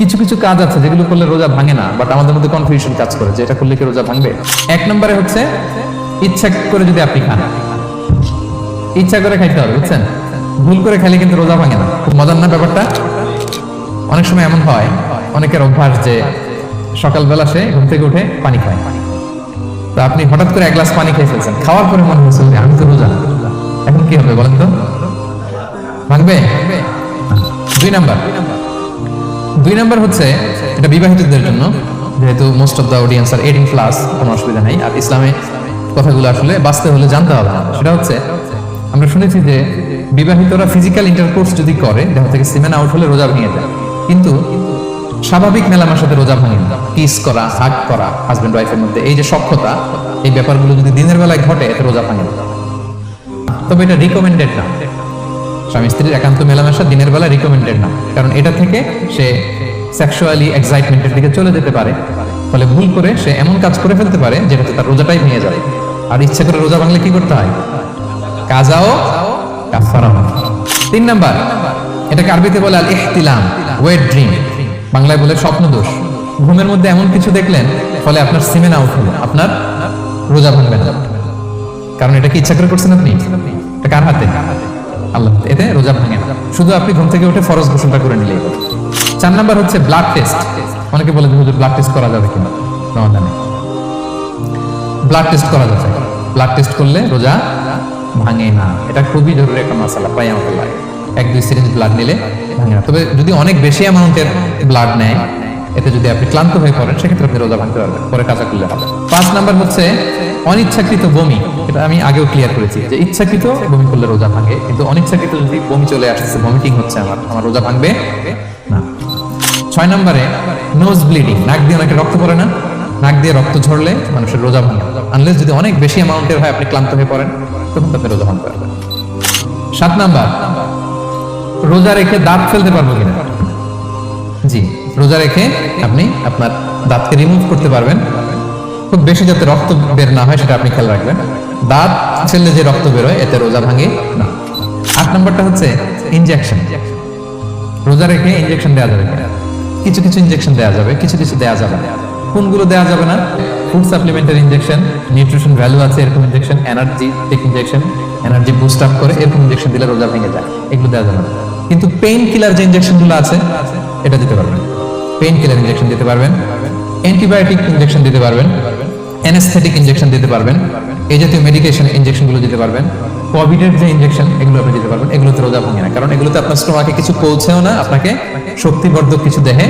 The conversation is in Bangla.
কিছু কিছু কাজ আছে যেগুলো করলে রোজা ভাঙে না, বাট আমাদের মধ্যে কনফিউশন কাজ করে যে এটা করলে কি রোজা ভাঙবে। এক নম্বরে হচ্ছে ইচ্ছা করে যদি আপনি খান, ইচ্ছা করে খাইতে হবে, বুঝছেন? ভুল করে খাইলে কিন্তু রোজা ভাঙে না। খুব মজার না ব্যাপারটা? অনেক সময় এমন হয়, অনেকের অভ্যাস যে সকালবেলা সে ঘুম থেকে উঠে পানি খায়। তো আপনি হঠাৎ করে এক গ্লাস পানি খেয়ে ফেলছেন, খাওয়ার পরে মনে হচ্ছে আমি তো রোজা, এখন কি হবে বলেন তো? ভাঙবে? দুই নাম্বার হচ্ছে, এটা বিবাহিতদের জন্য, যেহেতু মোস্ট অফ দ্য অডিয়েন্স আর 18+, কোনো অসুবিধা নাই। আর ইসলামে কথাগুলো আসলে বাঁচতে হলে জানতে হবে। সেটা হচ্ছে, আমরা শুনেছি যে বিবাহিতরা ফিজিক্যাল ইন্টারকোর্স যদি করে, দেহ থেকে সিমেন আউট হলে রোজা ভেঙে যায়, কিন্তু স্বাভাবিক মেলামেশার সাথে রোজা ভাঙে না। কিস করা, হাগ করা হাজবেন্ড ওয়াইফের মধ্যে, এই যে সখ্যতা, এই ব্যাপারগুলো যদি দিনের বেলায় ঘটে, এতে রোজা ভাঙে না। তবে এটা রিকমেন্ডেড না। স্বামী স্ত্রীর একান্ত মেলামেশা দিনের বেলা রিকমেন্ডেড না, কারণ এটা থেকে সে সেক্সুয়ালি এক্সাইটমেন্টের দিকে চলে যেতে পারে। ফলে ভুল করে সে এমন কাজ করে ফেলতে পারে যেটাতে তার রোজাটাই ভেঙে যাবে। আর ইচ্ছা করে রোজা ভাঙলে কি করতে হয়? কাজাও কাফারা। 3 নাম্বার, এটাকে আরবিতে বলে আল ইহতিলাম, ওয়েট ড্রিম, বাংলায় বলে স্বপ্ন দোষ। ঘুমের মধ্যে এমন কিছু দেখলেন, ফলে আপনার সিমেন আউট হলো, আপনার রোজা ভাঙবে না। কারণ এটা কি ইচ্ছা করে করছেন আপনি? এটা কার হাতে? আল্লাহ। এতে রোজা ভাঙে না, শুধু আপনি ঘুম থেকে উঠে ফরজ গোসলটা করে নিলেই। 4 নাম্বার হচ্ছে ব্লাড টেস্ট। অনেকে বলে হুজুর ব্লাড টেস্ট করা যাবে কিনা? রমাদানে ব্লাড টেস্ট করা যাবে। ব্লাড টেস্ট করলে রোজা ভাঙে না। এটা খুবই জরুরি একটা মাসালা, প্রায় আমাকে লাগে। 1-2 সিরিঞ্জ ব্লাড নিলে ভাঙে না। তবে যদি অনেক বেশি অ্যামাউন্টের ব্লাড নেয়, এতে যদি আপনি ক্লান্ত হয়ে পড়েন, সেক্ষেত্রে আপনি রোজা ভাঙতে পারবেন, পরে কাজা করলে হবে। 5 নাম্বার হচ্ছে অনিচ্ছাকৃত বমি। এটা আমি আগেও ক্লিয়ার করেছি যে ইচ্ছাকৃত বমি করলে রোজা ভাঙে, কিন্তু অনিচ্ছাকৃত যদি বমি চলে আসছে, ভমিটিং হচ্ছে, আমার রোজা ভাঙবে না। 6 নম্বরে নোজ ব্লিডিং, নাক দিয়ে অনেকে রক্ত পড়ে না, নাক দিয়ে রক্ত ঝরলে মানুষের রোজা ভাঙে, আনলেস যদি অনেক বেশি অ্যামাউন্টের হয়, আপনি ক্লান্ত হয়ে পড়েন, তখন আপনি রোজা ভাঙতে পারবেন। 7 নাম্বার, রোজা রেখে দাঁত ফেলতে পারবো কিনা? জি, রোজা রেখে আপনি আপনার দাঁতকে রিমুভ করতে পারবেন, খুব বেশি যাতে রক্ত বের না হয় সেটা আপনি খেয়াল রাখবেন। দাঁত ফেললে যে রক্ত বেরোয়, এতে রোজা ভাঙে না। 8 নাম্বারটা হচ্ছে ইনজেকশন। রোজা রেখে ইনজেকশন দেওয়া যাবে কিনা? কিছু কিছু ইনজেকশন দেওয়া যাবে, কিছু কিছু দেওয়া যাবে না। কোনগুলো দেওয়া যাবে না? Food supplementary injection, nutrition value আছে এরকম injection, energetic injection, energy boost up করে এরকম ইনজেকশন দিলে রোজা ভেঙে যায়, এগুলো দেওয়া যাবে না। কিন্তু পেইন কিলার যে ইনজেকশনগুলো আছে, এটা দিতে পারবেন। পেইন কিলার ইনজেকশন দিতে পারবেন, অ্যান্টিবায়োটিক ইনজেকশন দিতে পারবেন, অ্যানেস্থেটিক ইনজেকশন দিতে পারবেন, এই জাতীয় মেডিকেশন ইনজেকশনগুলো দিতে পারবেন। কোভিডের যে ইনজেকশন, এগুলো আপনি দিতে পারবেন। এগুলোতে রোজা ভাঙে না, কারণ এগুলোতে আপনার স্টোমাকে কিছু পৌঁছেও না, আপনাকে শক্তিবর্ধক কিছু দেহে